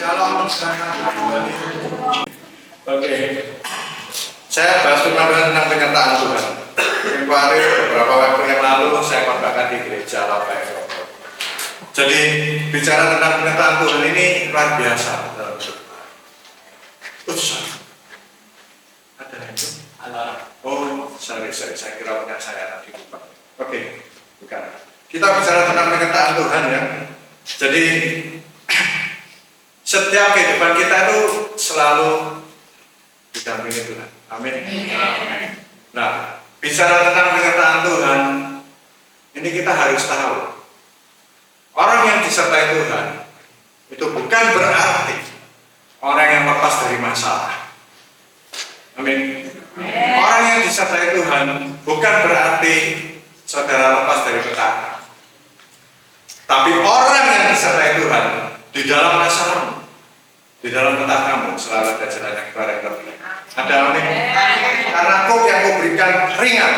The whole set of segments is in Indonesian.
Shalom. Oke. Saya bahas tentang penyertaan Tuhan. Tempoh hari beberapa waktu yang lalu saya khotbahkan di gereja Lapai. Jadi bicara tentang penyertaan Tuhan ini luar biasa. Ada itu? Oh, sorry, saya kira punya saya tadi. Oke, bukan. Kita bicara tentang penyertaan Tuhan ya. Jadi setiap kehidupan kita itu selalu didampingi Tuhan. Amin. Nah, bicara tentang penyertaan Tuhan, ini kita harus tahu orang yang disertai Tuhan itu bukan berarti orang yang lepas dari masalah. Amin. Orang yang disertai Tuhan bukan berarti saudara lepas dari petaka. Tapi orang yang disertai Tuhan di dalam masalahmu, di dalam petakamu selalu ada jalan yang baik. Ada amin. Karena kok yang kau berikan ringan.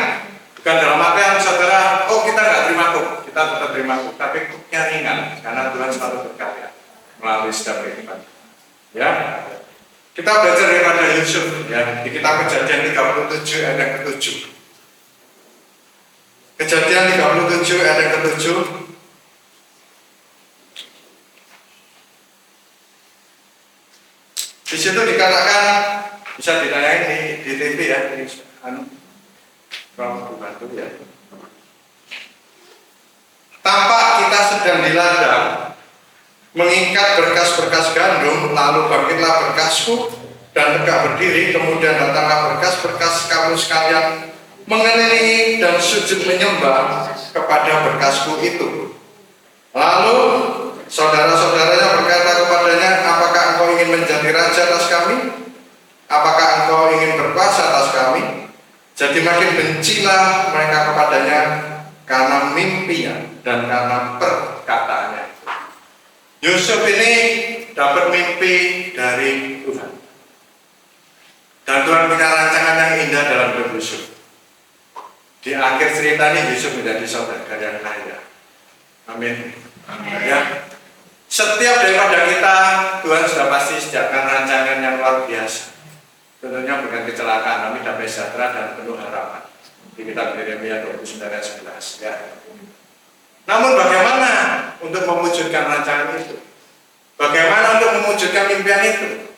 Bukan dalam artian saudara, oh kita nggak terima kok, kita tetap terima kok, tapi koknya ringan karena Tuhan selalu berkarya melalui setiap kehidupan. Ya, kita belajar daripada Yusuf ya di kitab Kejadian 37 ayat yang ke-7. Kejadian 37 ayat yang ke-7. Di situ dikatakan, bisa ditanyain di TV ya, di bukan itu ya. Tampak kita sedang di ladang, mengikat berkas-berkas gandum, lalu bangkitlah berkasku dan tegak berdiri, kemudian datanglah berkas-berkas kamu sekalian mengelilingi dan sujud menyembah kepada berkasku itu. Lalu saudara-saudaranya berkata kepadanya, apakah engkau ingin menjadi raja atas kami? Apakah engkau ingin berkuasa atas kami? Jadi makin bencilah mereka kepadanya karena mimpinya dan karena perkataannya. Yusuf ini dapat mimpi dari Tuhan. Dan Tuhan punya rancangan yang indah dalam hidup Yusuf. Di akhir cerita ini Yusuf menjadi saudagar yang kaya. Amin. Ya. Setiap daripada kita, Tuhan sudah pasti sediakan rancangan yang luar biasa. Tentunya bukan kecelakaan, kami damai sejahtera dan penuh harapan. Di kitab Yeremia 29 ayat 11 ya. Namun bagaimana untuk mewujudkan rancangan itu? Bagaimana untuk mewujudkan impian itu?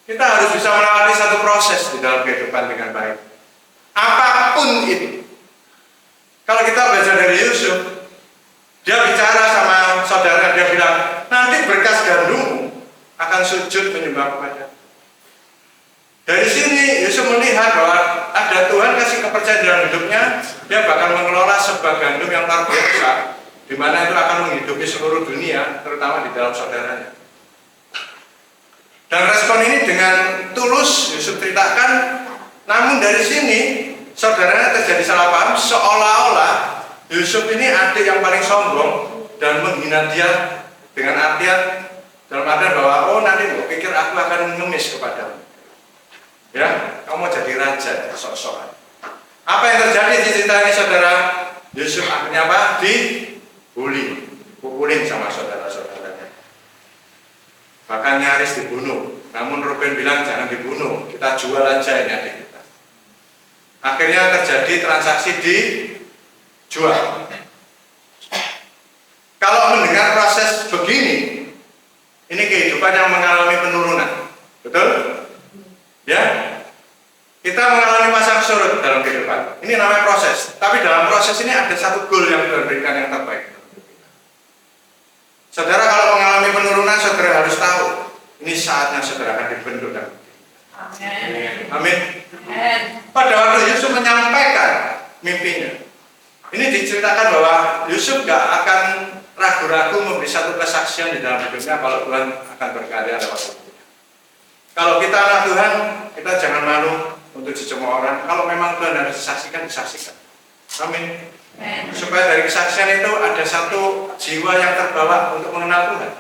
Kita harus bisa melewati satu proses di dalam kehidupan dengan baik. Apapun itu. Kalau kita belajar dari Yusuf, dia bicara sama saudara, dia bilang, nanti berkas gandummu akan sujud menyembah kepada. Dari sini Yusuf melihat bahwa ada Tuhan kasih kepercayaan dalam hidupnya, dia bakal mengelola sebuah gandum yang luar biasa, di mana itu akan menghidupi seluruh dunia, terutama di dalam saudaranya. Dan respon ini dengan tulus Yusuf ceritakan, namun dari sini saudaranya terjadi salah paham, seolah-olah Yusuf ini adik yang paling sombong dan menghina dia dengan artian dalam artian bahwa oh nanti gue pikir aku akan mengemis kepadamu. Ya, kamu jadi raja, sok-sokan. Apa yang terjadi di cerita ini saudara? Yusuf akhirnya apa? Dipukulin sama saudara-saudaranya. Bahkan nyaris dibunuh. Namun Ruben bilang jangan dibunuh, kita jual aja ini adik kita. Akhirnya terjadi transaksi dijual. Kalau mendengar proses begini, ini kehidupan yang mengalami penurunan, betul? Ya, kita mengalami pasang surut dalam kehidupan. Ini namanya proses. Tapi dalam proses ini ada satu goal yang diberikan yang terbaik. Saudara kalau mengalami penurunan, saudara harus tahu ini saatnya saudara akan dibentuk dan amin. Amin. Pada waktu Yusuf menyampaikan mimpinya, ini diceritakan bahwa Yusuf gak akan ragu-ragu memberi satu kesaksian di dalam hidupnya kalau Tuhan akan berkarya lewat itu. Kalau kita anak Tuhan, kita jangan malu untuk semua orang. Kalau memang Tuhan harus disaksikan, disaksikan. Amin. Supaya dari kesaksian itu ada satu jiwa yang terbawa untuk mengenal Tuhan,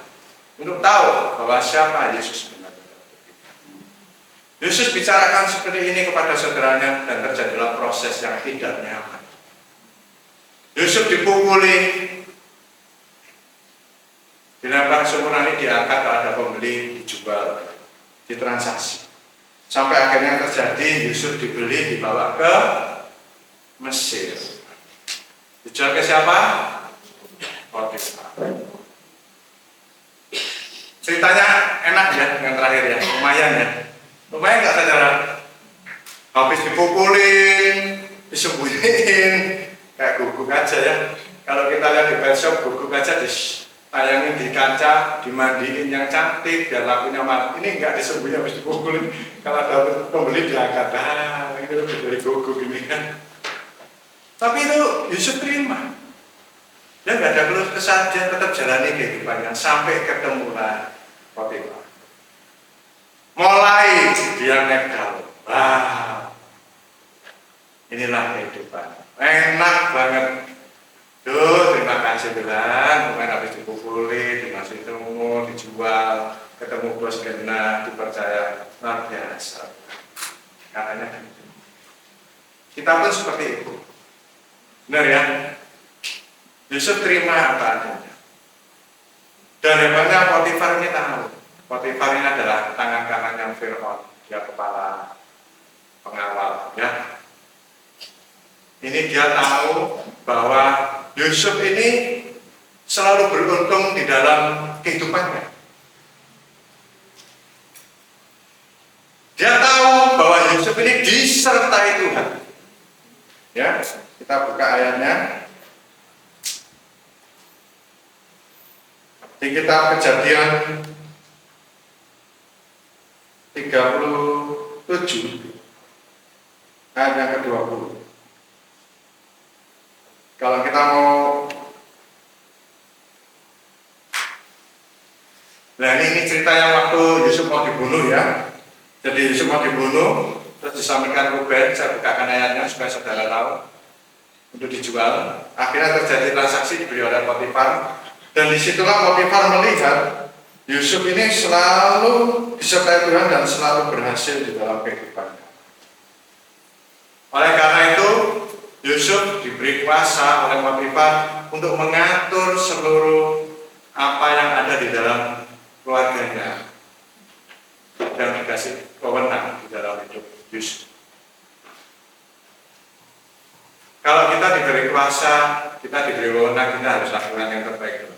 untuk tahu bahwa siapa Yesus benar-benar. Yesus bicarakan seperti ini kepada saudaranya dan terjadilah proses yang tidak nyaman. Yusuf dipukuli, dilempar sumur ini, diangkat, kalau ada pembeli, dijual, ditransaksi. Sampai akhirnya terjadi Yusuf dibeli, dibawa ke Mesir. Dijual ke siapa? Potifar. Ceritanya enak ya, yang terakhir ya, lumayan ya. Lumayan nggak saudara? Habis dipukulin, disembunyiin, kayak guguk aja ya. Kalau kita lihat di pet shop, guguk aja ditayangin di kaca, dimandiin yang cantik, biar lakunya mati. Ini nggak disembunyiin, habis dipukulin. Kalau ada pembeli diangkat, ini lebih dari guguk ini kan. Tapi itu Yusuf terima. Dia nggak ada keluh kesah, dia tetap jalani kehidupannya sampai ketemulah Potifar. Mulai dia naik daun. Wah, inilah kehidupan. Enak banget. Duh, terima kasih Tuhan. Bukan habis dipukuli, dimasukin sumur, dijual, ketemu bos kena, dipercaya, luar biasa. Katanya kita pun seperti itu. Benar ya? Yusuf terima apa adanya. Dan hebatnya Potifar ini tahu. Potifar ini adalah tangan kanannya Fir'aun. Dia kepala pengawal. Ya. Ini dia tahu bahwa Yusuf ini selalu beruntung di dalam kehidupannya. Dia tahu bahwa Yusuf ini disertai Tuhan. Ya, kita buka ayatnya. Di kitab Kejadian 37 ayat yang ke-20. Kalau kita mau, nah ini cerita yang waktu Yusuf mau dibunuh ya. Jadi Yusuf mau dibunuh, terus disampaikan Ruben, saya bukakan ayatnya supaya saudara tahu, untuk dijual. Akhirnya terjadi transaksi, dibeli oleh Potifar. Dan disitulah Potifar melihat Yusuf ini selalu disertai Tuhan dan selalu berhasil di dalam kehidupannya. Oleh karena itu, Yusuf diberi kuasa oleh Potifar untuk mengatur seluruh apa yang ada di dalam keluarganya dan dikasih kewenangan di dalam hidup Yusuf. Kalau kita diberi kuasa, kita diberi wewenang, kita harus lakukan yang terbaik.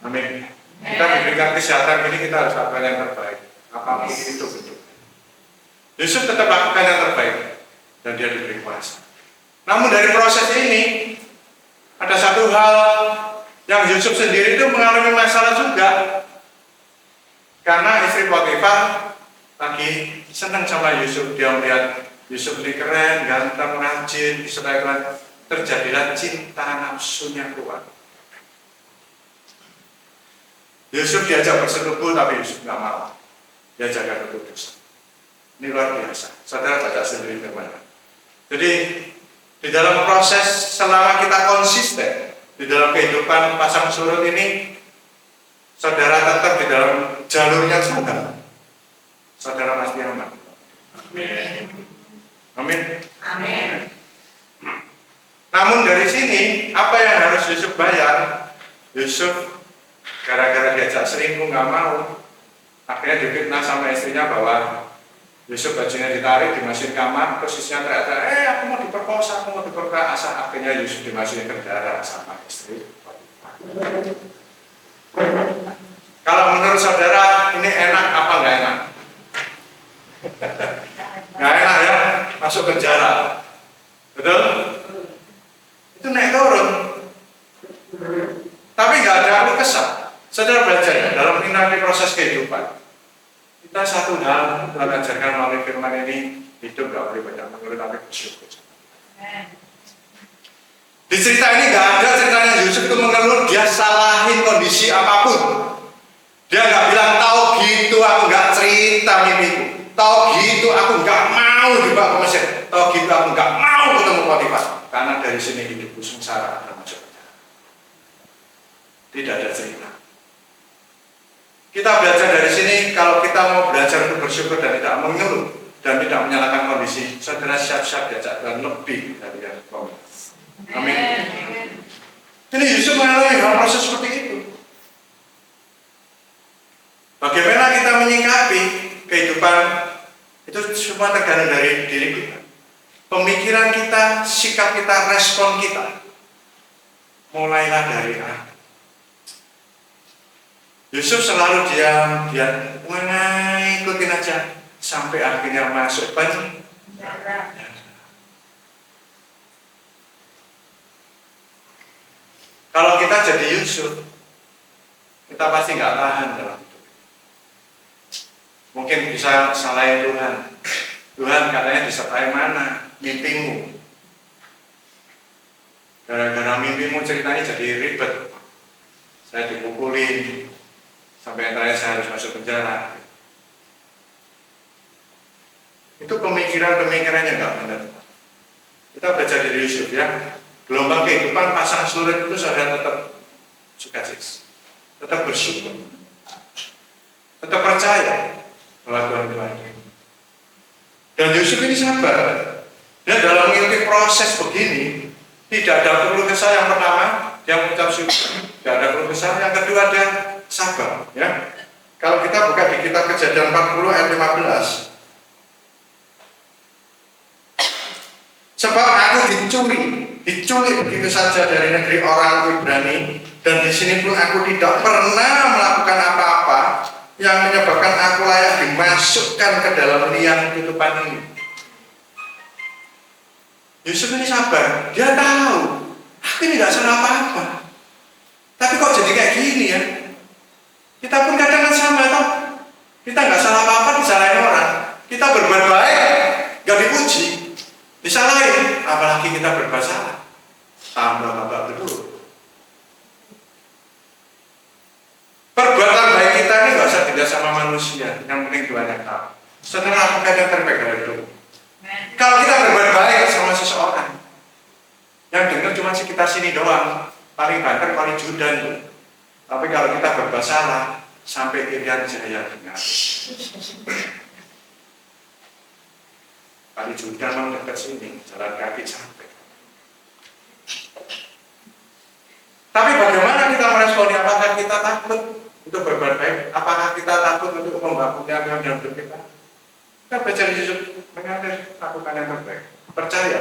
Amin. Kita diberikan kesehatan ini, kita harus lakukan yang terbaik. Apapun itu bentuk. Yusuf tetap lakukan yang terbaik dan dia diberi kuasa. Namun dari proses ini ada satu hal yang Yusuf sendiri itu mengalami masalah juga. Karena istri Potifar lagi senang sama Yusuf, dia melihat Yusuf ini keren, ganteng, rajin, disertai Tuhan. Terjadilah cinta nafsunya keluar. Yusuf diajak bersetubuh, tapi Yusuf nggak mau. Dia jaga kekudusan. Ini luar biasa. Saudara baca sendiri firman. Jadi di dalam proses selama kita konsisten di dalam kehidupan pasang surut ini, saudara tetap di dalam jalurnya Tuhan. Saudara pasti aman. Amin. Amin. Amin. Namun dari sini apa yang harus Yusuf bayar? Yusuf gara-gara diajak selingkuh nggak mau, akhirnya difitnah sama istrinya bahwa Yusuf bajunya ditarik, dimasukin kamar, terus istrinya teriak, aku mau diperkosa, aku mau diperkosa. Akhirnya Yusuf dimasukin ke penjara sama istri. Kalau menurut saudara ini enak apa nggak enak? Nggak enak ya, masuk penjara, betul? Itu naik turun, tapi nggak ada aku kesal. Saudara belajar ya, dalam mengenai proses kehidupan. Kita satu hal Tuhan ajarkan melalui firman ini, hidup gak boleh banyak mengeluh tapi bersyukur. Di cerita ini gak ada ceritanya Yusuf itu mengeluh, dia salahin kondisi apapun. Dia gak bilang, tahu gitu aku gak cerita mimpiku, tahu gitu aku gak mau dibawa ke Mesir, tahu gitu aku gak mau ketemu Potifar, karena dari sini hidupku sengsara dan masuk penjara. Tidak ada cerita. Kita belajar dari sini, kalau kita mau belajar untuk bersyukur dan tidak mengeluh dan tidak menyalahkan kondisi, saudara siap-siap diajak Tuhan lebih dari yang komit. Amin. Ini Yusuf mengalami hal proses seperti itu. Bagaimana kita menyikapi kehidupan itu semua tergantung dari diri kita. Pemikiran kita, sikap kita, respon kita. Mulailah dari aku. Yusuf selalu diam, dia ikutin aja sampai akhirnya masuk penjara. Kalau kita jadi Yusuf, kita pasti nggak tahan dalam hidup. Mungkin bisa salahin Tuhan. Tuhan katanya disertai mana? Mimpimu. Gara-gara mimpimu ceritanya jadi ribet. Saya dipukulin, sampai terakhir saya harus masuk penjara. Itu pemikiran-pemikirannya nggak benar. Kita belajar dari Yusuf ya. Gelombang kehidupan pasang surut itu saudara tetap sukacita, tetap bersyukur, tetap percaya bahwa Tuhan itu ada. Dan Yusuf ini sabar. Dia dalam mengikuti proses begini, tidak ada keluh kesah yang pertama, dia mengucap syukur. Tidak ada keluh kesah. Yang kedua, dia sabar. Ya. Kalau kita buka di kitab Kejadian 40 ayat 15. Sebab aku diculik begitu saja dari negeri orang Ibrani, dan di sini pun aku tidak pernah melakukan apa-apa yang menyebabkan aku layak dimasukkan ke dalam liang kehidupan ini. Yusuf ini sabar, dia tahu aku ini tidak salah apa-apa, tapi kok jadi kayak gini ya? Kita pun kadang sama toh, kita nggak salah apa-apa disalahin orang, kita berbuat baik nggak dipuji, disalahin, apalagi kita berbuat salah, tambah babak belur. Perbuatan baik kita ini nggak usah beda sama manusia, yang penting Tuhan yang tahu. Setelah apa yang terbaik dari hidup. Kalau kita berbuat baik sama seseorang, yang dengar cuma sekitar sini doang, paling banter, paling judan tuh. Tapi kalau kita berbuat salah, sampai Irian Jaya dengar. Paling judan mau dekat sini, jalan kaki sampai. Tapi bagaimana kita meresponi? Apakah kita takut untuk berbuat baik? Apakah kita takut untuk membangun yang dalam hidup kita? Kita baca di Yusuf mengalir lakukan yang terbaik. Percaya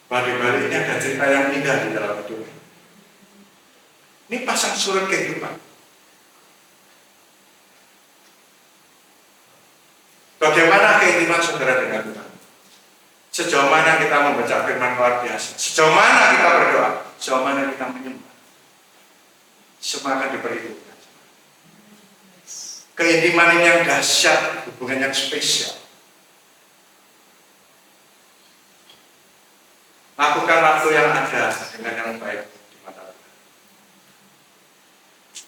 bahwa di balik ini ada cerita yang indah di dalam hidup. Ini pasang surut kehidupan. Bagaimana keintiman saudara dengan Tuhan? Sejauh mana kita membaca firman luar biasa? Sejauh mana kita berdoa? Sejauh mana kita menyembah? Semua akan diperhitungkan. Keintiman ini yang dahsyat, hubungan yang spesial. Lakukan waktu yang ada dengan yang baik di mata Tuhan.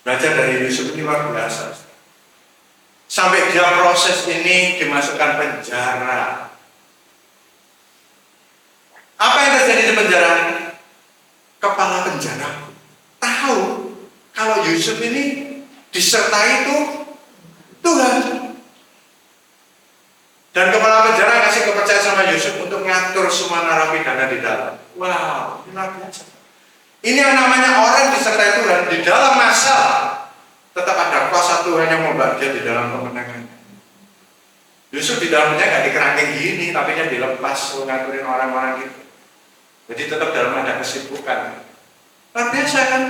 Belajar dari Yusuf ini luar biasa. Sampai dia proses ini dimasukkan penjara. Apa yang terjadi di penjara? Kepala penjara tahu kalau Yusuf ini disertai itu Tuhan. Dan kepala penjara kasih kepercayaan sama Yusuf untuk ngatur semua narapidana di dalam. Wow, ini luar biasa. Ini yang namanya orang disertai Tuhan di dalam masalah. Tetap ada kuasa Tuhan yang membantu dia di dalam kemenangannya. Yusuf di dalamnya nggak dikerangking gini, tapi dia dilepas ngaturin orang-orang gitu. Jadi tetap dalam ada kesibukan. Luar biasa kan?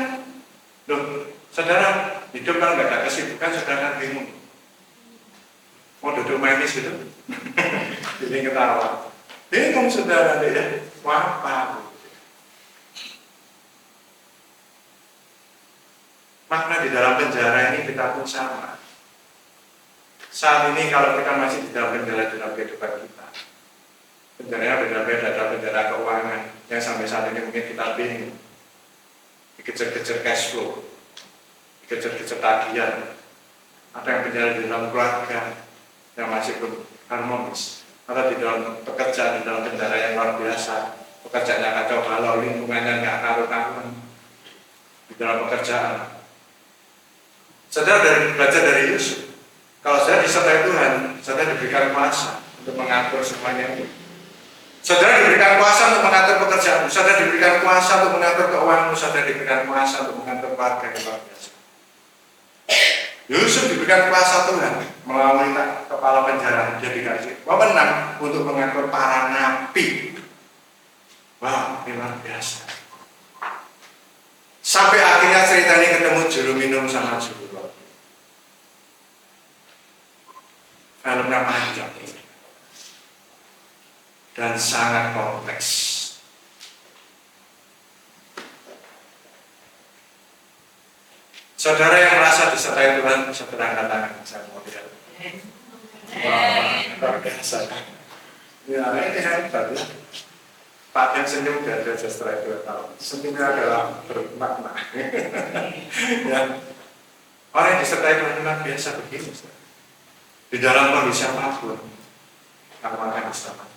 Loh, saudara, hidup kalau nggak ada kesibukan, saudara kan bingung. Mau duduk manis gitu, jadi ketawa. Bingung saudara ya, apa? Makna di dalam penjara ini kita pun sama. Saat ini kalau kita masih di dalam penjara dalam kehidupan kita, penjaranya beda-beda, ada penjara keuangan yang sampai saat ini mungkin kita bingung, dikejar-kejar cash flow, dikejar-kejar tagihan. Ada yang penjara di dalam keluarga yang masih belum harmonis, atau di dalam pekerjaan, di dalam penjara yang luar biasa, pekerjaannya kacau balau, lingkungannya nggak karu-karuan di dalam pekerjaan. Saudara belajar dari Yusuf. Kalau saya disertai Tuhan, saya diberikan kuasa untuk mengatur semuanya itu. Saudara diberikan kuasa untuk mengatur pekerjaanmu, saudara diberikan kuasa untuk mengatur keuanganmu, saudara diberikan kuasa untuk mengatur keluarga yang luar biasa. Yusuf diberikan kuasa Tuhan melalui kepala penjara, dia dikasih wewenang untuk mengatur para nabi. Wow, ini luar biasa. Sampai akhirnya cerita ini ketemu juru minum sama juru roti. Filmnya panjang ini dan sangat kompleks. Saudara yang merasa disertai Tuhan, saudara angkat tangan, saya mau lihat. Wah, luar biasa. Ya, ini hebat ya. Pak yang senyum dan dia setelah 2 tahun. Senyumnya adalah bermakna. Ya. Orang yang disertai Tuhan memang biasa begini. Di dalam kondisi apapun, kamu akan diselamatkan.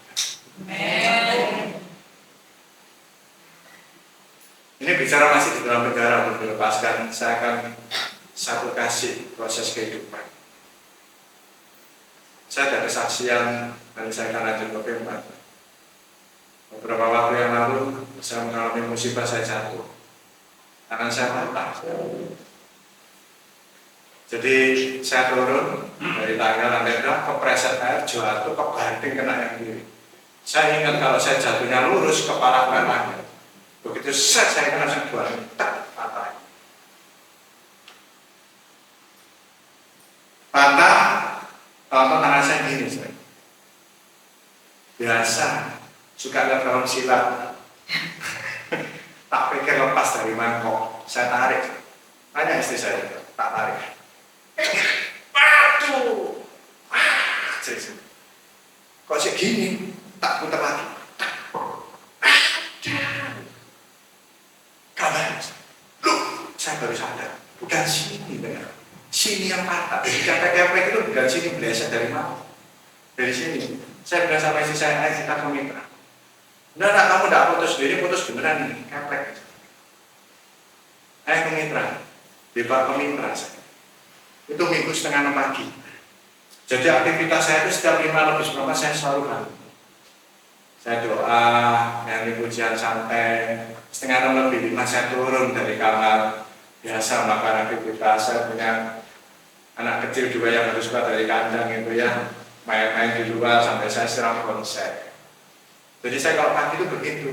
Ini bicara masih di dalam penjara untuk dilepaskan. Saya akan satu kasih proses kehidupan. Saya ada kesaksian dari saya karena John November. Beberapa waktu yang lalu saya mengalami musibah, saya jatuh. Tangan saya patah. Jadi saya turun dari tangga lantai 2, kepreset air, jatuh, kebanting kena yang kiri. Saya ingat kalau saya jatuhnya lurus, kepala kanan. Begitu saya kena sebuah tak patah. Patah, tonton tangan saya gini. Biasa, suka lihat film silat. Tak pikir lepas dari mangkok, saya tarik. Tanya istri saya, tak tarik. Waduh, kok segini? Tak putar lagi. Kabar, loh, saya baru sadar, bukan sini benar. Sini yang patah. Jadi kata-kata itu bukan sini, belasan dari mana? Dari sini. Saya bilang sama istri saya, ayo kita ke mitra. Udah, kamu tidak putus sendiri, putus beneran nih, keplek. Ayo ke mitra, dibawa ke mitra saya. Itu minggu setengah 6 pagi. Jadi aktivitas saya itu setiap 5:05 saya selalu bangun. Saya doa, nyanyi pujian santai. Setengah 6:05 saya turun dari kamar. Biasa melakukan aktivitas. Saya punya anak kecil juga yang harus keluar dari kandang itu ya, main-main di luar sampai saya siram konsep. Jadi saya kalau pagi itu begitu.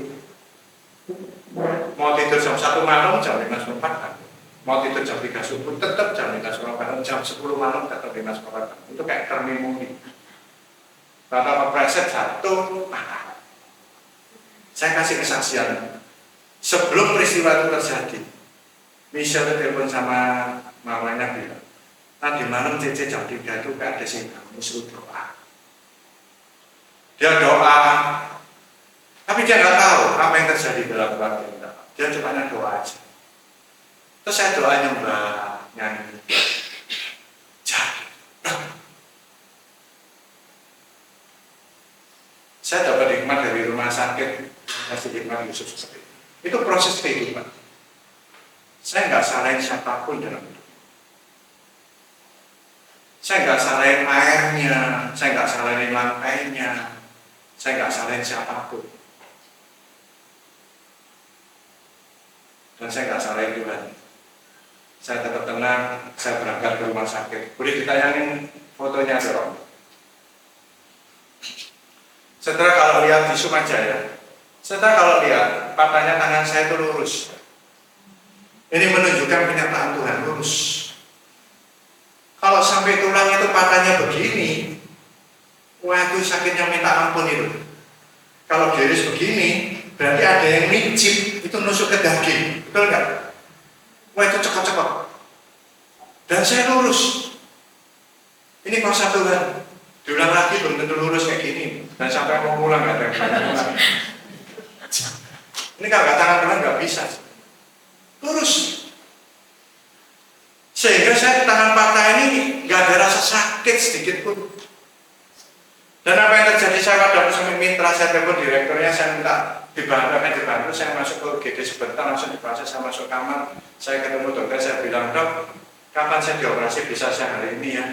Mau tidur jam 1 malam, jam 5:04. Mau tidur jam 3 subuh, tetap jam 5:04. Jam 10 malam tetap 5:04. Itu kayak termimpi. Karena preset jatuh, saya kasih kesaksian. Sebelum peristiwa itu terjadi, Michelle telepon sama mamanya bilang, tadi malam Cece jam 3 itu gak ada sih, kamu suruh doa. Dia doa, tapi dia nggak tahu apa yang terjadi dalam keluarga kita. Dia cuma doa aja. Terus saya doa nyembah, nyanyi. Saya dapat hikmat dari rumah sakit, kasih hikmat Yusuf seperti itu. Itu proses kehidupan. Saya nggak salahin siapapun dalam hidup. Saya nggak salahin airnya, saya nggak salahin lantainya, saya nggak salahin siapapun. Dan saya nggak salahin Tuhan. Saya tetap tenang, saya berangkat ke rumah sakit. Boleh ditayangin fotonya dong. Setelah kalau lihat di Sumajaya, setelah kalau lihat patahnya tangan saya itu lurus. Ini menunjukkan kenyataan Tuhan lurus. Kalau sampai tulang itu patahnya begini, wah itu sakitnya minta ampun itu. Kalau diiris begini, berarti ada yang mincip, itu nusuk ke daging, betul nggak? Wah itu cekok-cekok. Dan saya lurus. Ini kuasa Tuhan. Diulang lagi belum tentu lurus kayak gini. Dan sampai mau pulang nggak ada yang pulang. Ini kalau nggak tangan Tuhan nggak bisa. Lurus. Sehingga saya tangan patah ini nggak ada rasa sakit sedikit pun. Dan apa yang terjadi, saya pada sama mitra, saya telepon direkturnya, saya minta dibantu, saya masuk ke UGD sebentar, langsung diproses, saya masuk kamar, saya ketemu dokter, saya bilang, dok, kapan saya dioperasi, bisa saya hari ini ya.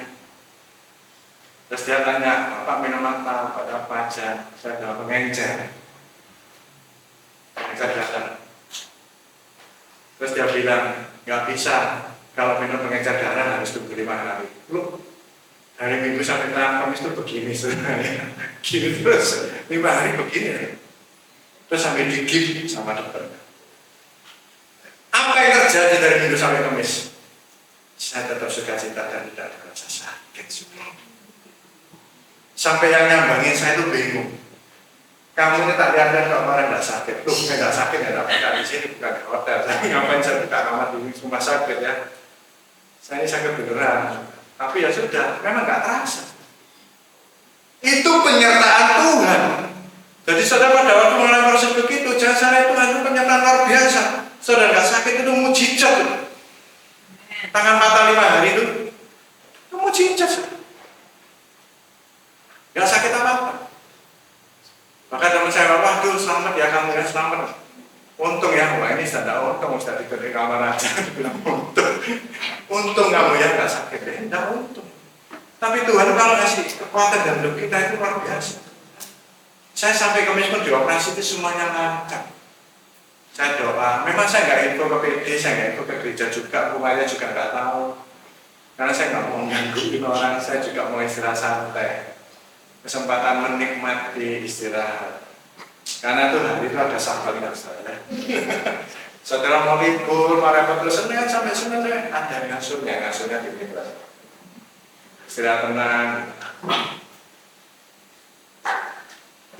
Terus dia tanya, Pak minum apa, pada apa aja, saya bilang pengencer. pengecas darah. Terus dia bilang, nggak bisa, kalau minum pengecas darah harus tunggu 5 hari. Loh, hari Minggu sampai Kamis itu begini sebenarnya. Gini terus, 5 hari begini. Terus sampai digigit sama dokter. Apa yang terjadi dari Minggu sampai Kamis? Saya tetap sukacita dan tidak ada rasa sakit. Sampai yang nyambangin saya itu bingung. Kamu ini tak lihat kalau kemarin tidak sakit. Tuh, tidak sakit ya, tapi di sini bukan di hotel. Saya ngapain saya buka kamar di rumah sakit ya. Saya ini sakit beneran. Tapi ya sudah, memang nggak terasa. Itu penyertaan Tuhan. Jadi saudara pada waktu mengalami proses begitu, jangan salah, Tuhan itu penyertaan luar biasa. Saudara nggak sakit itu mujizat. Tangan patah 5 hari itu mujizat. Nggak sakit apa-apa. Maka teman saya, waduh selamat ya kamu ya, selamat. Untung ya, wah ini tidak untung, sudah tidur di kamar aja. Bilang untung. Untung kamu ya nggak sakit ya, tidak untung. Tapi Tuhan kalau kasih kekuatan dalam hidup kita itu luar biasa. Saya sampai Kamis pun dioperasi itu semuanya lancar. Saya doa, memang saya nggak info ke PD, saya nggak info ke gereja juga, rumahnya juga nggak tahu. Karena saya nggak mau gangguin orang, saya juga mau istirahat santai. Kesempatan menikmati istirahat. Karena tuh hari itu ada sahabatnya saya. Saudara mau libur, mau repot terus Senin sampai Senin ada ngasurnya di bebas. Istirahat tenang.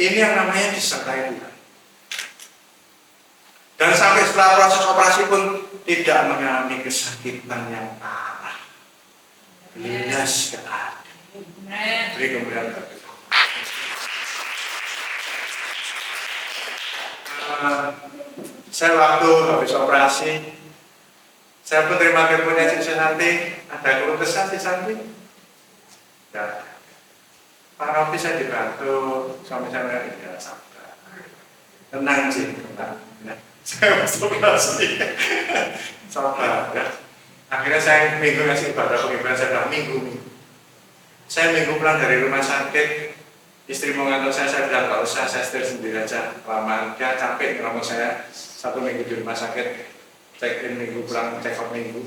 Ini yang namanya disertai Tuhan. Dan sampai setelah proses operasi pun tidak mengalami kesakitan yang parah. Lindas ke hati. Beri kemuliaan bagi Tuhan. Saya waktu habis operasi, saya pun terima teleponnya Cici Santi, ada keluh kesah Cici Santi. Ya, Pak Rofi saya dibantu, suami saya ya sabar, tenang Cik, tenang. Ya. Saya masuk operasi, sabar. Ya. Akhirnya saya minggu ngasih ibadah penghiburan, saya bilang minggu. Saya minggu pulang dari rumah sakit. Istri mau ngantar saya bilang nggak usah, saya setir sendiri aja. Lama dia capek ngomong saya 1 minggu di rumah sakit, check in minggu, pulang check out minggu.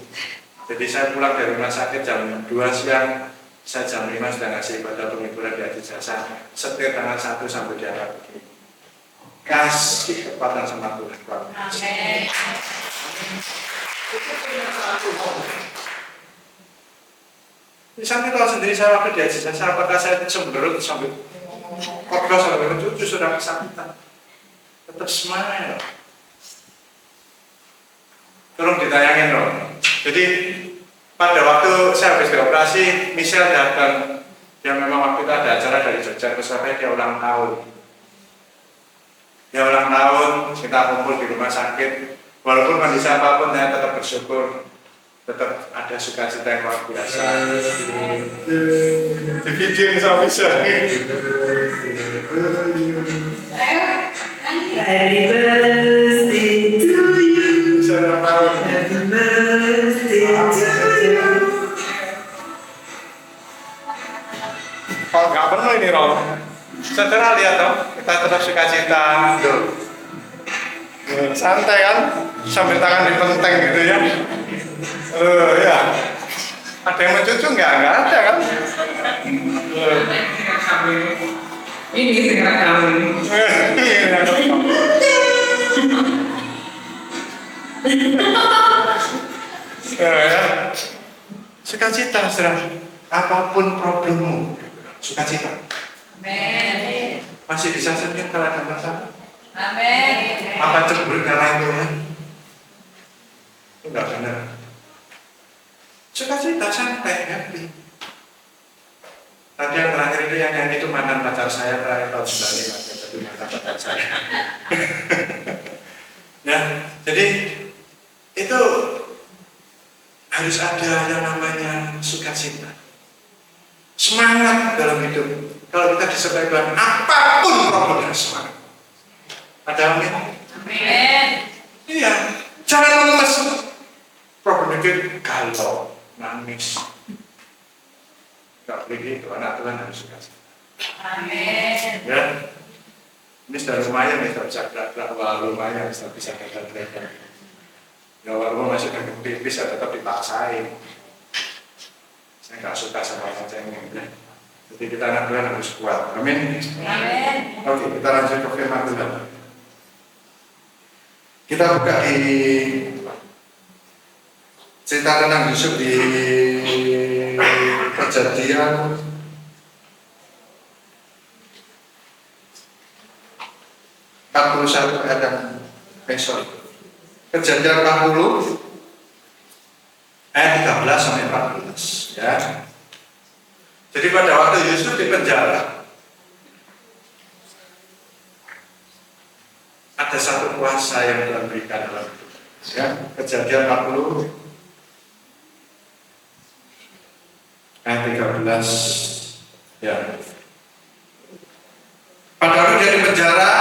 Jadi saya pulang dari rumah sakit jam 2 siang, saya jam 5 sudah ngasih ibadah penghiburan di hati saya. Setir tanggal 1 sampai di arah begini. Kasih kekuatan sama Tuhan. Amin. Sampai tahu sendiri saya waktu di haji saya, apakah saya cemberut sampai kotor sampai cucu sudah kesakitan, tetap smile. Tolong ditayangin dong. Jadi pada waktu saya habis dioperasi, Michelle datang. Dia memang waktu itu ada acara dari Jogja ke Surabaya, dia ulang tahun. Dia ulang tahun, kita kumpul di rumah sakit. Walaupun kondisi apapun, saya tetap bersyukur. Tetap ada sukacita yang luar biasa. Di video yang sama Michelle. Happy birthday to you. Happy birthday to you. Kalau nggak penuh ini Rom, saudara lihat dong, kita tetap sukacita. Santai kan, sambil tangan dipenteng gitu ya. Ya, ada yang mencucu nggak ada kan? Ini segera kamu ini. Ya, sukacita, saudara. Apapun problemmu, sukacita. Amin. Masih bisa senyum kalau ada masalah. Amin. Apa cemburu nyalain Tuhan? Enggak benar. Sukacita, santai, happy. Tadi yang terakhir itu yang nyanyi itu mantan pacar saya terakhir tahun 95, jadi mantan pacar saya. Ya, jadi itu harus ada yang namanya sukacita. Semangat dalam hidup. Kalau kita disertai Tuhan, apapun problemnya semangat. Ada amin? Amin. Iya, jangan lemes. Problem itu galau, nangis. Gak boleh gitu, anak Tuhan harus sukacita. Amin. Ya, Ini sudah lumayan nih, sudah bisa gerak-gerak, wah lumayan, sudah bisa gerak-gerak. Ya walaupun masih dengan pipis, ya tetap dipaksain. Saya nggak suka sama macam ini. Jadi kita anak Tuhan harus kuat. Amin. Amin. Oke, kita lanjut ke firman Tuhan. Kita buka di cerita tentang Yusuf di Kejadian 41 ayat yang Kejadian 40 ayat 13 sampai 14 ya. Jadi pada waktu Yusuf di penjara, ada satu kuasa yang Tuhan berikan dalam hidup. Ya, Kejadian 40 ayat 13 ya. Pada waktu dia di penjara,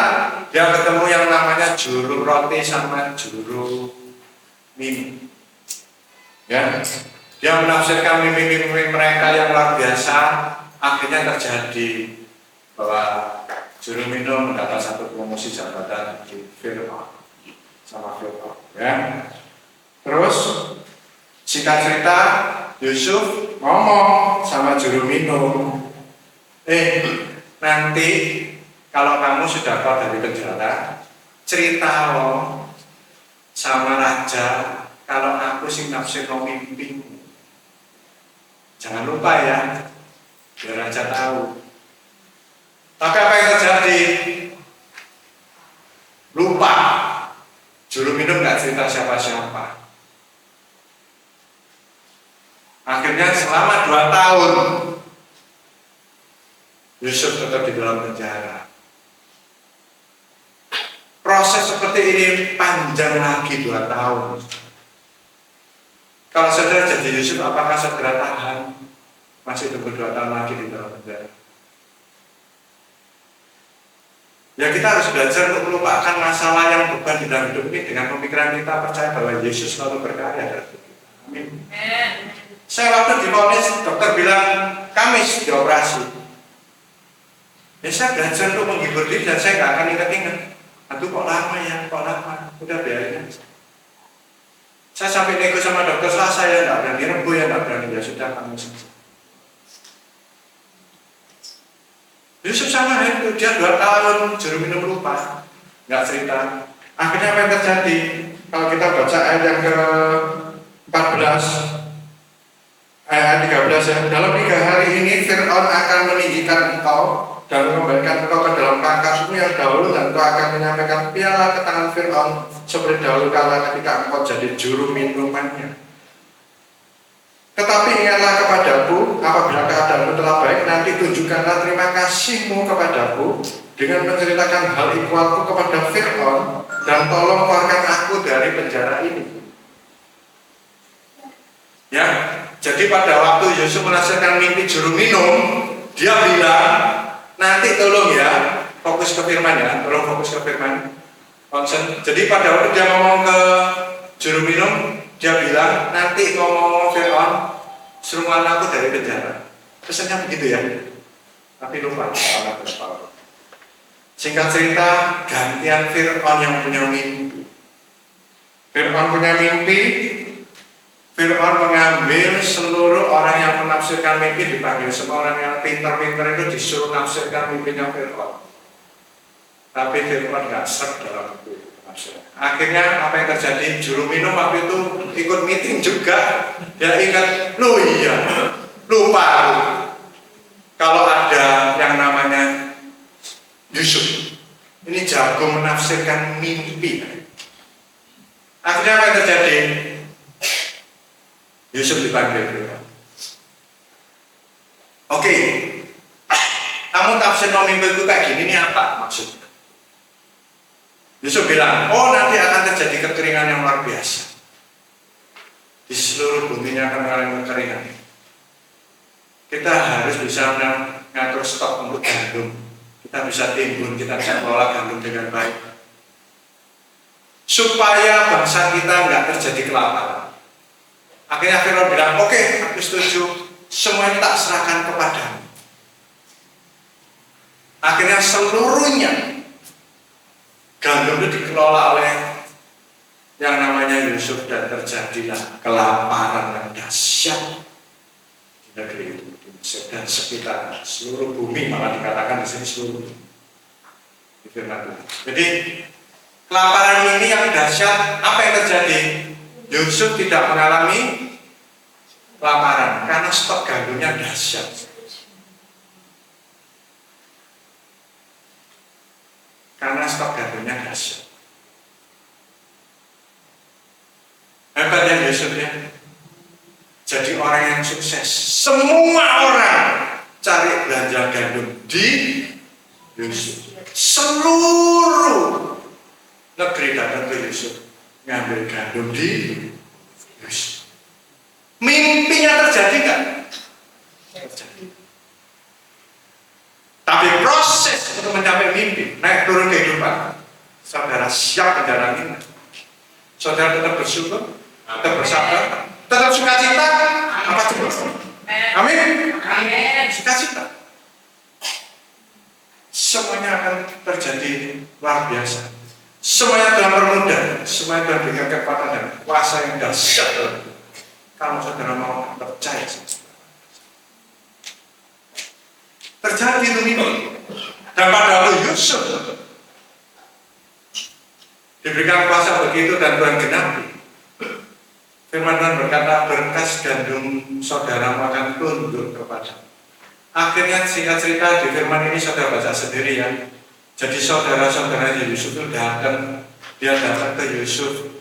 dia ketemu yang namanya juru roti sama juru mie. Ya, dia menafsirkan mimpi-mimpi mereka yang luar biasa. Akhirnya terjadi bahwa juru minum mendapat satu promosi jabatan di Fir'aun sama Fir'aun. Ya. Terus singkat cerita, Yusuf ngomong sama juru minum, nanti kalau kamu sudah keluar dari penjara, cerita loh sama raja kalau aku sing nafsir no mimpimu. Jangan lupa ya, biar raja tahu. Tapi apa yang terjadi? Lupa. Juru minum nggak cerita siapa-siapa. Akhirnya selama 2 tahun Yusuf tetap di dalam penjara. Proses seperti ini panjang lagi 2 tahun. Kalau saudara jadi Yusuf, apakah saudara tahan? Masih tunggu 2 tahun lagi di dalam penjara. Ya kita harus belajar untuk melupakan masalah yang beban di dalam hidup ini dengan pemikiran kita percaya bahwa Yesus selalu berkarya dalam hidup kita. Amin. Saya waktu divonis, dokter bilang Kamis dioperasi. Ya saya belajar untuk menghibur diri dan saya nggak akan ingat-ingat. Aduh kok lama ya, kok lama. Udah biarin aja. Saya sampai nego sama dokter Selasa ya, nggak berani Rebu ya, nggak berani ya sudah kamu saja. Yusuf sama itu, dia 2 tahun juru minum lupa, nggak cerita. Akhirnya apa yang terjadi? Kalau kita baca ayat yang ke-14, ayat 13 ya, dalam 3 hari ini Fir'aun akan meninggikan engkau dan mengembalikan engkau ke dalam pangkatmu yang dahulu, dan engkau akan menyampaikan piala ke tangan Fir'aun seperti dahulu kala ketika engkau jadi juru minumannya. Tetapi ingatlah kepadaku, apabila keadaanmu telah baik, nanti tunjukkanlah terima kasihmu kepadaku dengan menceritakan hal ikhwalku kepada Fir'aun, dan tolong keluarkan aku dari penjara ini. Ya, jadi pada waktu Yusuf menafsirkan mimpi juru minum, dia bilang, nanti tolong ya, fokus ke firman ya, tolong fokus ke firman. Konsen. Jadi pada waktu dia ngomong ke juru minum, dia bilang, nanti ngomong Fir'aun, suruh aku dari penjara. Pesannya begitu ya, tapi lupa. Singkat cerita, gantian Fir'aun yang punya mimpi. Fir'aun punya mimpi, Fir'aun mengambil seluruh orang yang menafsirkan mimpi, dipanggil semua orang yang pintar-pintar itu disuruh menafsirkan mimpinya Fir'aun. Tapi Fir'aun nggak serp dalam itu. Akhirnya apa yang terjadi? Juru minum waktu itu ikut meeting juga. Dia ingat, loh iya, lupa kalau ada yang namanya Yusuf. Ini jago menafsirkan mimpi. Akhirnya apa yang terjadi? Yusuf dipanggil. Oke, kamu tafsir mimpi itu kayak gini, ini apa maksudnya? Yusuf bilang, oh nanti akan terjadi kekeringan yang luar biasa. Di seluruh bumi akan mengalami kekeringan. Kita harus bisa mengatur stok untuk gandum. Kita bisa timbun, kita bisa mengelola gandum dengan baik. Supaya bangsa kita nggak terjadi kelaparan. Akhirnya Fir'aun bilang, oke, aku setuju. Semuanya tak serahkan kepadamu. Akhirnya seluruhnya gandum itu dikelola oleh yang namanya Yusuf dan terjadilah kelaparan yang dahsyat di negeri itu, di Mesir dan sekitar seluruh bumi, malah dikatakan di sini seluruh bumi. Jadi kelaparan ini yang dahsyat, apa yang terjadi? Yusuf tidak mengalami kelaparan karena stok gandumnya dahsyat. Karena stok gandumnya dahsyat. Hebatnya Yusuf ya. Jadi orang yang sukses. Semua orang cari belanja gandum di Yusuf. Seluruh negeri datang ke Yusuf ngambil gandum di Yusuf. Mimpinya terjadi kan? Terjadi. Tapi proses untuk mencapai mimpi, naik turun kehidupan, saudara siap menjalani. Saudara tetap bersyukur, tetap bersabar, tetap sukacita, apa coba? Amin. Amin. Sukacita. Semuanya akan terjadi luar biasa. Semuanya Tuhan permudah, semuanya Tuhan berikan kekuatan dan kuasa yang dahsyat. Kalau saudara mau percaya, terjadi itu mimpi. Dan pada waktu Yusuf diberikan kuasa begitu dan Tuhan genapi. Firman Tuhan berkata, berkas gandum saudara akan tunduk kepada. Akhirnya singkat cerita di firman ini saudara baca sendiri ya. Jadi saudara-saudara Yusuf itu datang, dia datang ke Yusuf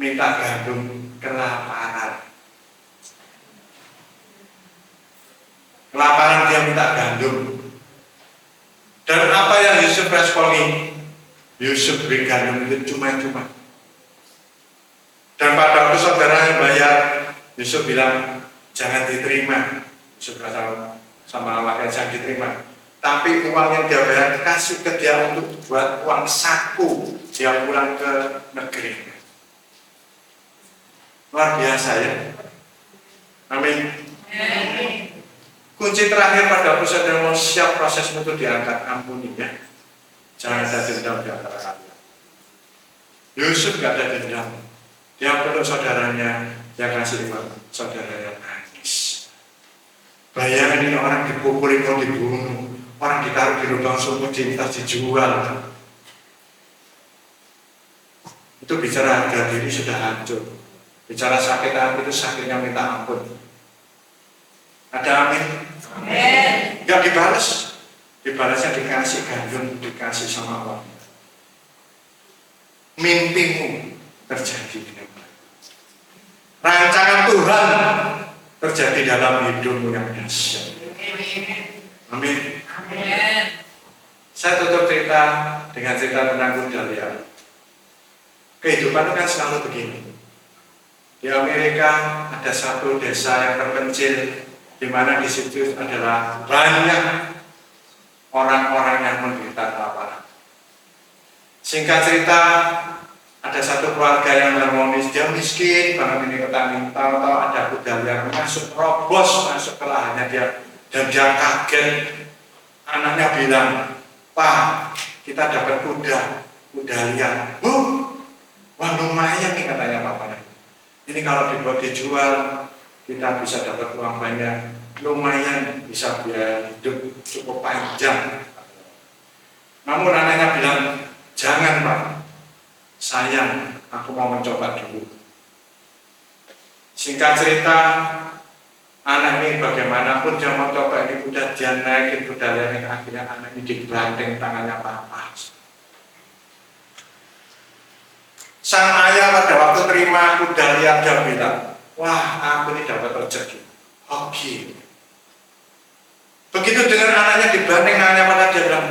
minta gandum kelaparan. Kelaparan dia minta gandum. Dan apa yang Yusuf responi? Yusuf beri gandum itu cuma-cuma. Dan pada waktu saudara yang bayar, Yusuf bilang jangan diterima. Yusuf berkata sama anaknya jangan diterima. Tapi uang yang dia bayar kasih ke dia untuk buat uang saku dia pulang ke negeri. Luar biasa ya. Amin. Kunci terakhir pada waktu saudara mau siap proses itu diangkat, ampuni ya. Jangan ada dendam di antara kalian. Yusuf gak ada dendam. Dia peluk saudaranya yang kasih uang, saudaranya nangis. Bayangin ini orang dipukuli mau dibunuh, orang ditaruh di lubang sumur dijual. Itu bicara harga diri sudah hancur. Bicara sakit hati itu sakitnya minta ampun. Ada amin? Amin. Gak dibalas, dibalasnya dikasih gandum, dikasih sama Allah. Mimpimu terjadi. Rancangan Tuhan terjadi dalam hidupmu yang dahsyat. Amin. Amin. Saya tutup cerita dengan cerita tentang Kudalia. Kehidupan itu kan selalu begini. Di Amerika ada satu desa yang terpencil, di mana di situ adalah banyak orang-orang yang menderita kelaparan. Singkat cerita, ada satu keluarga yang harmonis, dia miskin banget ini petani, tahu-tahu ada kuda yang masuk, robos masuk ke lahannya dia, dan dia kaget. Anaknya bilang, Pak, kita dapat kuda liar. Wah lumayan nih katanya papanya. Ini kalau dibuat dijual, kita bisa dapat uang banyak, lumayan bisa biaya hidup cukup panjang. Namun anaknya bilang, jangan Pak, sayang, aku mau mencoba dulu. Singkat cerita, anak ini bagaimanapun dia mau coba ini kuda, dia naikin kuda liar, akhirnya anak ini dibanting tangannya papa. Sang ayah pada waktu terima kuda liar dia bilang, wah aku ini dapat rezeki, hoki. Begitu dengan anaknya dibanting tangannya papa, dia bilang,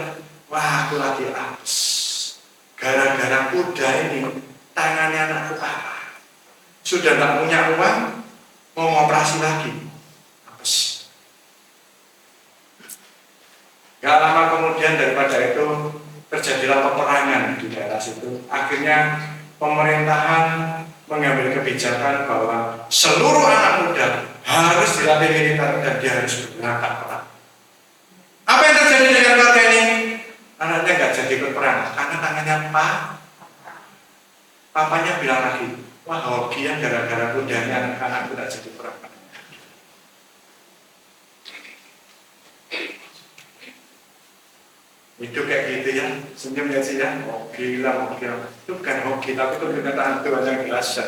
wah aku lagi apes. Gara-gara kuda ini tangannya anakku patah. Sudah tak punya uang, mau ngoperasi lagi. Apes. Gak lama kemudian daripada itu terjadilah peperangan di daerah situ. Akhirnya pemerintahan mengambil kebijakan bahwa seluruh anak muda harus dilatih militer dan dia harus berangkat perang. Apa yang terjadi dengan keluarga ini? Anaknya nggak jadi ikut perang karena tangannya papanya bilang lagi, wah hoki yang gara-gara kudanya anak-anak tidak jadi perang. Itu kayak gitu ya, senyum ya sih ya, hoki lah. Itu bukan hoki, tapi itu kenyataan Tuhan yang dahsyat.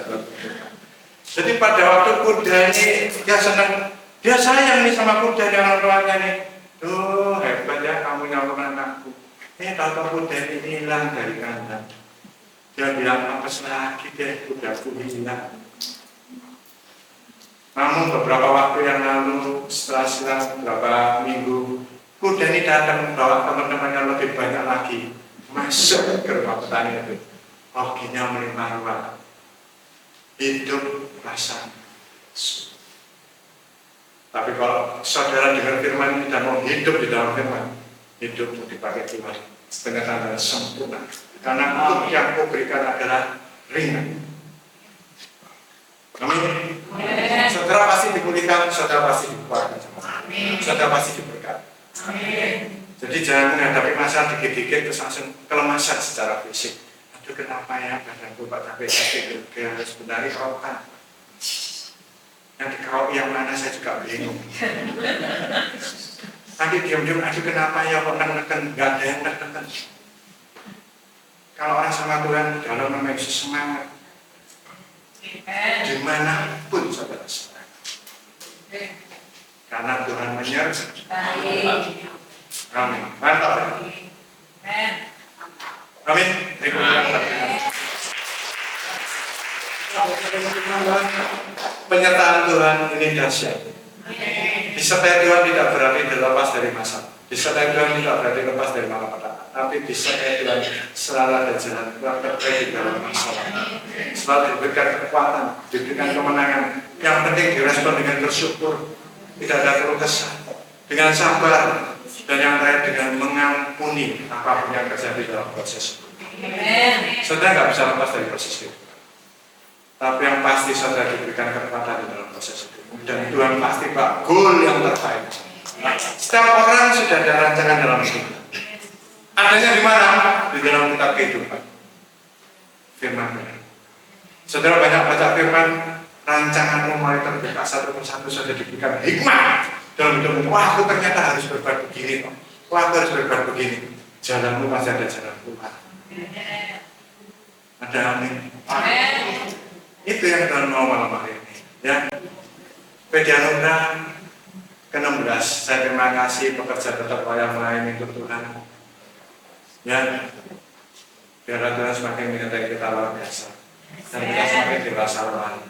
Jadi pada waktu kuda ini dia senang, dia sayang nih sama kuda orang tuanya nih. Tuh hebat ya kamu nyamuk anakku. Tahu-tahu kuda ini hilang dari kandang. Dia bilang apes lagi deh kudaku hilang. Namun beberapa waktu yang lalu setelah silang beberapa minggu, kuda ini datang membawa teman-temannya lebih banyak lagi masuk ke rumah petani itu. Hokinya melimpah ruah. Hidup rasa. Tapi kalau saudara dengar firman ini dan mau hidup di dalam firman, hidup dipakai Tuhan setengah tanda sempurna. Karena untuk yang kau berikan adalah ringan. Amin. Saudara pasti dipulihkan, saudara pasti dikuatkan, saudara pasti diberkati. Jadi jangan menghadapi masalah dikit-dikit terus langsung kelemasan secara fisik. Aduh kenapa ya badanku kok capek-capek juga, sebenarnya kerokan. Yang dikerok yang mana saya juga bingung. Nanti diam-diam, aduh kenapa ya kok neken, nggak ada yang neken. Kalau orang sama Tuhan dalam namanya semangat, dimanapun saudara semangat. Karena Tuhan menyertai. Amin. Mantap. Amin. Penyertaan Tuhan ini dahsyat. Disertai Tuhan tidak berarti terlepas dari masalah. Disertai Tuhan tidak berarti lepas dari malapetaka. Tapi disertai Tuhan selalu ada jalan keluar terbaik di dalam masalah. Selalu diberikan kekuatan, diberikan kemenangan. Yang penting direspon dengan bersyukur, tidak ada keluh kesah, dengan sabar, dan yang terakhir dengan mengampuni apapun yang terjadi dalam proses itu. Saudara nggak bisa lepas dari proses itu. Tapi yang pasti saudara diberikan kekuatan di dalam proses itu. Dan Tuhan pasti Pak goal yang terbaik. Setiap orang sudah ada rancangan dalam hidup. Adanya di mana? Di dalam kitab kehidupan. Firman Tuhan. Saudara banyak baca firman, rancanganmu mulai terbuka satu persatu saja diberikan hikmah dalam hidupmu. Wah, aku ternyata harus berbuat begini. Wah, aku harus berbuat begini. Jalanmu masih ada jalan Tuhan. Ada amin. Itu yang Tuhan mau malam hari ini. Ya. PD Anugerah ke-16. Saya terima kasih pekerja tetap layak melayani untuk Tuhan. Ya. Biar Tuhan semakin menyertai kita luar biasa. Dan kita semakin dewasa rohani.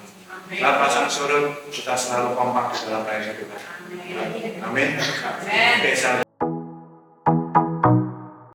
Lalu pasang surut kita selalu kompak di dalam layanan kita. Amin. Oke,